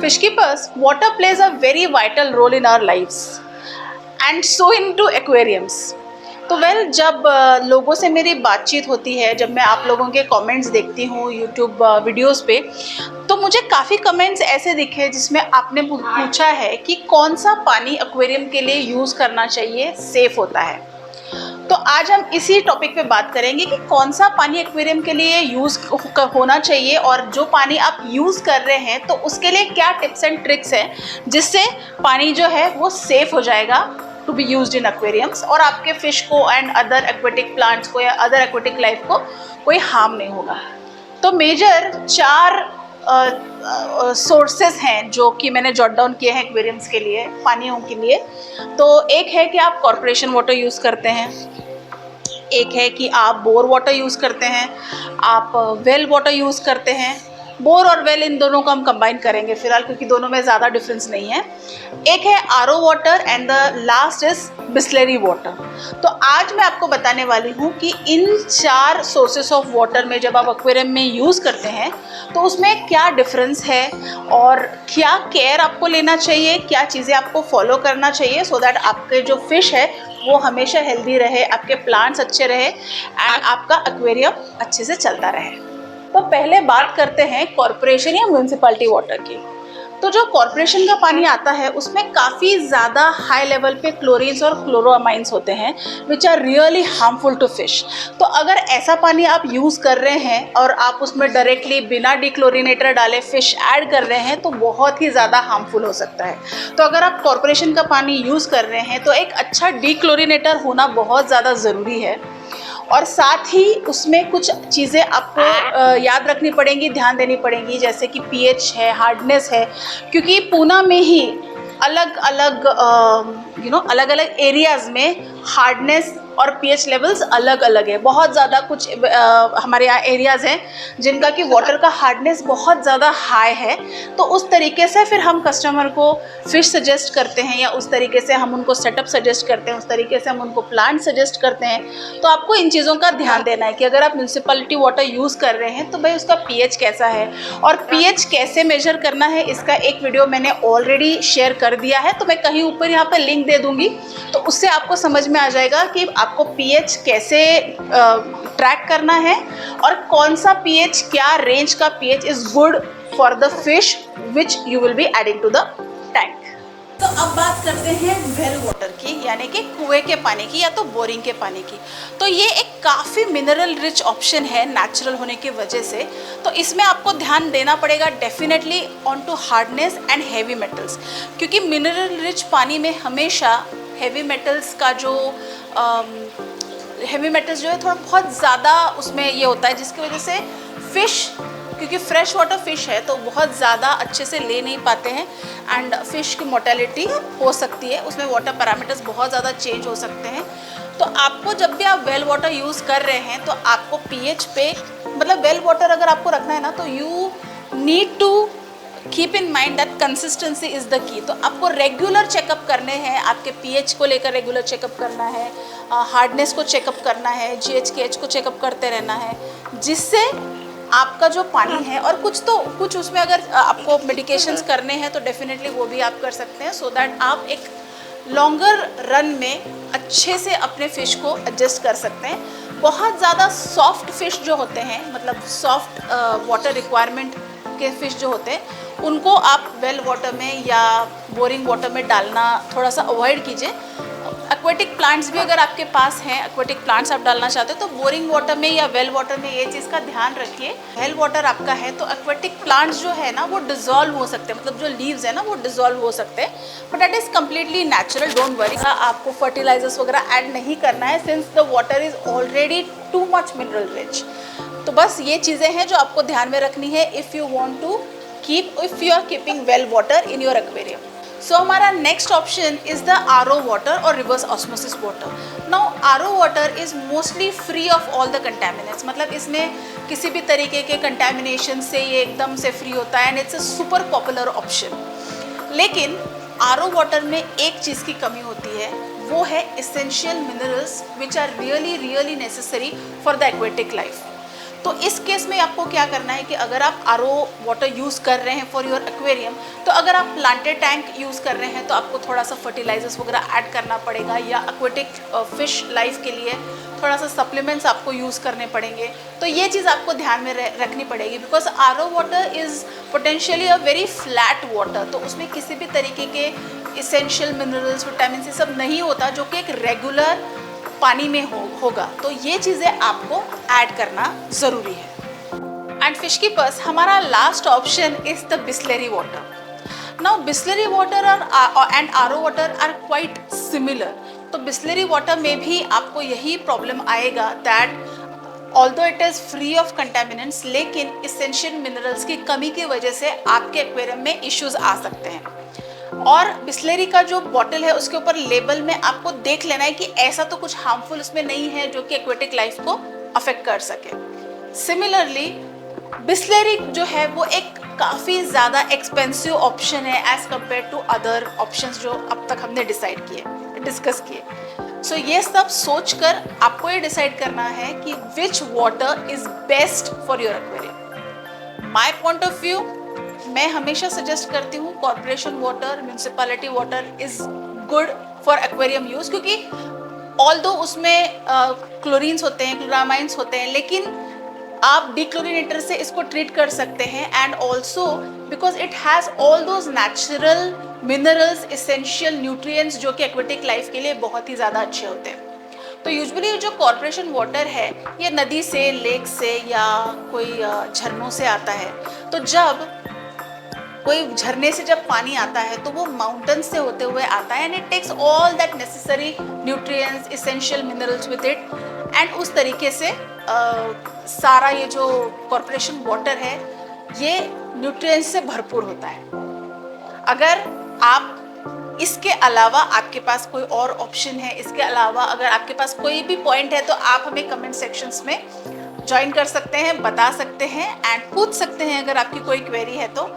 Fishkeepers, water plays a very vital role in our lives and so into aquariums. तो जब लोगों से मेरी बातचीत होती है, जब मैं आप लोगों के कमेंट्स देखती हूँ यूट्यूब वीडियोस पे, तो मुझे काफ़ी कमेंट्स ऐसे दिखे जिसमें आपने पूछा है कि कौन सा पानी एक्वेरियम के लिए यूज़ करना चाहिए, सेफ़ होता है। तो आज हम इसी टॉपिक पे बात करेंगे कि कौन सा पानी एक्वेरियम के लिए यूज़ होना चाहिए और जो पानी आप यूज़ कर रहे हैं तो उसके लिए क्या टिप्स एंड ट्रिक्स हैं जिससे पानी जो है वो सेफ़ हो जाएगा to be used in aquariums और आपके फिश को एंड अदर एक्वेटिक प्लांट्स को या अदर एक्वेटिक लाइफ को कोई हार्म नहीं होगा। तो मेजर 4 सोर्सेस हैं जो कि मैंने जॉट डाउन किए हैं एक्वेरियम्स के लिए, पानियों के लिए। तो एक है कि आप कॉर्पोरेशन वाटर यूज़ करते हैं, एक है कि आप बोर वाटर यूज़ करते हैं, आप वेल वाटर यूज़ करते हैं। बोर और वेल इन दोनों को हम कंबाइन करेंगे फिलहाल क्योंकि दोनों में ज़्यादा डिफरेंस नहीं है। एक है RO water and the last is Bisleri water. तो आज मैं आपको बताने वाली हूँ कि इन 4 सोर्सेस ऑफ वाटर में जब आप एक्वेरियम में यूज़ करते हैं तो उसमें क्या डिफरेंस है और क्या केयर आपको लेना चाहिए, क्या चीज़ें आपको फॉलो करना चाहिए सो दैट आपके जो फिश है वो हमेशा हेल्दी रहे, आपके प्लांट्स अच्छे रहे एंड आपका एक्वेरियम अच्छे से चलता रहे। तो पहले बात करते हैं कॉर्पोरेशन या म्यूनसिपैलिटी वाटर की। तो जो कॉर्पोरेशन का पानी आता है उसमें काफ़ी ज़्यादा हाई लेवल पे क्लोरीन्स और क्लोरोअमाइंस होते हैं which are really harmful to fish. तो अगर ऐसा पानी आप यूज़ कर रहे हैं और आप उसमें डायरेक्टली बिना डिक्लोरिनेटर डाले फिश ऐड कर रहे हैं तो बहुत ही ज़्यादा हार्मफुल हो सकता है। तो अगर आप कॉर्पोरेशन का पानी यूज़ कर रहे हैं तो एक अच्छा डिक्लोरिनेटर होना बहुत ज़्यादा ज़रूरी है और साथ ही उसमें कुछ चीज़ें आपको याद रखनी पड़ेंगी, ध्यान देनी पड़ेंगी, जैसे कि पीएच है, हार्डनेस है, क्योंकि पूना में ही अलग अलग अलग अलग एरियाज़ में हार्डनेस और पीएच लेवल्स अलग अलग है। बहुत ज़्यादा कुछ हमारे यहाँ एरियाज़ हैं जिनका कि वाटर का हार्डनेस बहुत ज़्यादा हाई है। तो उस तरीके से फिर हम कस्टमर को फ़िश सजेस्ट करते हैं या उस तरीके से हम उनको सेटअप सजेस्ट करते हैं, उस तरीके से हम उनको प्लांट सजेस्ट करते हैं। तो आपको इन चीज़ों का ध्यान देना है कि अगर आप म्यूनसिपैलिटी वाटर यूज़ कर रहे हैं तो भाई उसका पीएच कैसा है और पीएच कैसे मेजर करना है, इसका एक वीडियो मैंने ऑलरेडी शेयर कर दिया है। तो मैं कहीं ऊपर यहाँ पर लिंक दे दूँगी, तो उससे आपको समझ में आ जाएगा कि आपको पीएच कैसे ट्रैक करना है और कौन सा पीएच, क्या रेंज का pH is good for the fish which you will be adding to the tank. तो अब बात करते हैं वेल वाटर की, यानी कि कुएं के पानी की या तो बोरिंग के पानी की। तो ये एक काफ़ी मिनरल रिच ऑप्शन है नेचुरल होने की वजह से। तो इसमें आपको ध्यान देना पड़ेगा definitely on to hardness and heavy metals, क्योंकि मिनरल रिच पानी में हमेशा हैवी मेटल्स का जो हैवी मेटल्स जो है थोड़ा बहुत ज़्यादा उसमें ये होता है, जिसकी वजह से फ़िश, क्योंकि फ्रेश वाटर फ़िश है तो बहुत ज़्यादा अच्छे से ले नहीं पाते हैं एंड फ़िश की मोर्टेलिटी हो सकती है, उसमें वाटर पैरामीटर्स बहुत ज़्यादा चेंज हो सकते हैं। तो आपको जब भी आप वेल वाटर यूज़ कर रहे हैं तो आपको पीएच पे, मतलब वेल वाटर अगर आपको रखना है ना तो you need to keep in mind that consistency is the key. तो आपको रेगुलर चेकअप करने हैं, आपके पीएच को लेकर रेगुलर चेकअप करना है, हार्डनेस को चेकअप करना है, जीएच के एच को चेकअप करते रहना है, जिससे आपका जो पानी है और कुछ उसमें अगर आपको मेडिकेशंस करने हैं तो डेफिनेटली वो भी आप कर सकते हैं सो दैट आप एक लॉन्गर रन में अच्छे से अपने फ़िश को एडजस्ट कर सकते हैं। बहुत ज़्यादा सॉफ्ट फ़िश जो होते हैं, मतलब सॉफ्ट वाटर रिक्वायरमेंट के फ़िश जो होते हैं, उनको आप वेल वाटर में या बोरिंग वाटर में डालना थोड़ा सा अवॉइड कीजिए। एक्वेटिक प्लांट्स भी अगर आपके पास हैं, एक्वेटिक प्लांट्स आप डालना चाहते हो तो बोरिंग वाटर में या वेल वाटर में ये चीज़ का ध्यान रखिए। वेल वाटर आपका है तो एक्वेटिक प्लांट्स जो है ना वो डिज़ोल्व हो सकते हैं, मतलब जो लीव्स है ना वो डिज़ोल्व हो सकते हैं, but that is completely natural, don't worry. आपको फर्टिलाइजर्स वगैरह ऐड नहीं करना है since the water is already too much mineral rich. तो बस ये चीज़ें हैं जो आपको ध्यान में रखनी है if you you are keeping well water in your aquarium. So हमारा next option is the RO water और reverse osmosis water. Now RO water is mostly free of all the contaminants, मतलब इसमें किसी भी तरीके के कंटेमिनेशन से ये एकदम से फ्री होता है and it's a super popular option. लेकिन आरओ वाटर में एक चीज़ की कमी होती है, वो है essential minerals which are really necessary for the aquatic life. तो इस केस में आपको क्या करना है कि अगर आप आरओ वाटर यूज़ कर रहे हैं फॉर योर एक्वेरियम, तो अगर आप प्लांटेड टैंक यूज़ कर रहे हैं तो आपको थोड़ा सा फर्टिलाइजर्स वगैरह ऐड करना पड़ेगा, या एक्वेटिक फिश लाइफ के लिए थोड़ा सा सप्लीमेंट्स आपको यूज़ करने पड़ेंगे। तो ये चीज़ आपको ध्यान में रखनी पड़ेगी, because RO water is potentially a very flat water, तो उसमें किसी भी तरीके के इसेंशियल मिनरल्स, विटामिन सी सब नहीं होता जो कि एक रेगुलर पानी में होगा। तो ये चीज़ें आपको ऐड करना ज़रूरी है। एंड फिश कीपर्स, हमारा last option is the Bisleri water. Now Bisleri water and RO water are quite similar. तो बिस्लरी वाटर में भी आपको यही प्रॉब्लम आएगा that although it is free of contaminants, लेकिन इसेंशियल मिनरल्स की कमी की वजह से आपके एक्वेरियम में इश्यूज आ सकते हैं। और बिस्लरी का जो बॉटल है उसके ऊपर लेबल में आपको देख लेना है कि ऐसा तो कुछ हार्मफुल उसमें नहीं है जो कि एक्वेटिक लाइफ को अफेक्ट कर सके। सिमिलरली बिस्लरी जो है वो एक काफ़ी ज़्यादा एक्सपेंसिव ऑप्शन है as compare to other options जो अब तक हमने डिस्कस किए। सो ये सब सोचकर आपको ये डिसाइड करना है कि which water is best for your aquarium. My point of view, मैं हमेशा सजेस्ट करती हूँ corporation water, municipality water is good for aquarium use, क्योंकि ऑल्दो उसमें क्लोरीन्स होते हैं, क्लोरामाइंस होते हैं, लेकिन आप डिक्लोरिनेटर से इसको ट्रीट कर सकते हैं। And also because it has all those natural minerals, essential nutrients जो कि एक्वेटिक लाइफ के लिए बहुत ही ज़्यादा अच्छे होते हैं। तो यूजुअली जो कॉर्पोरेशन वाटर है ये नदी से, लेक से या कोई झरनों से आता है। तो जब कोई झरने से जब पानी आता है तो वो माउंटेन से होते हुए आता है, and it takes all that necessary nutrients, essential minerals with it, and उस तरीके से सारा ये जो कॉर्पोरेशन वाटर है ये न्यूट्रिएंट्स से भरपूर होता है। अगर आप इसके अलावा आपके पास कोई और ऑप्शन है, इसके अलावा अगर आपके पास कोई भी पॉइंट है, तो आप हमें कमेंट सेक्शंस में ज्वाइन कर सकते हैं, बता सकते हैं एंड पूछ सकते हैं अगर आपकी कोई क्वेरी है तो।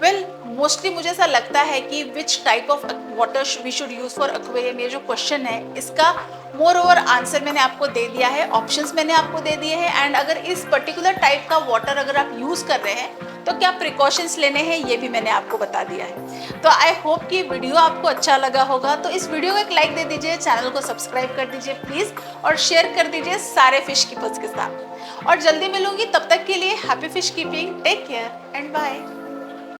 वेल मोस्टली मुझे ऐसा लगता है कि which type of water we should use for aquarium, ये जो क्वेश्चन है इसका मोर ओवर आंसर मैंने आपको दे दिया है, ऑप्शंस मैंने आपको दे दिए हैं। एंड अगर इस पर्टिकुलर टाइप का वाटर अगर आप यूज़ कर रहे हैं तो क्या प्रिकॉशंस लेने हैं ये भी मैंने आपको बता दिया है। तो आई होप कि वीडियो आपको अच्छा लगा होगा। तो इस वीडियो को एक लाइक दे दीजिए, चैनल को सब्सक्राइब कर दीजिए प्लीज़, और शेयर कर दीजिए सारे फिश कीपर्स के साथ। और जल्दी मिलूंगी, तब तक के लिए happy fish keeping, take care and bye.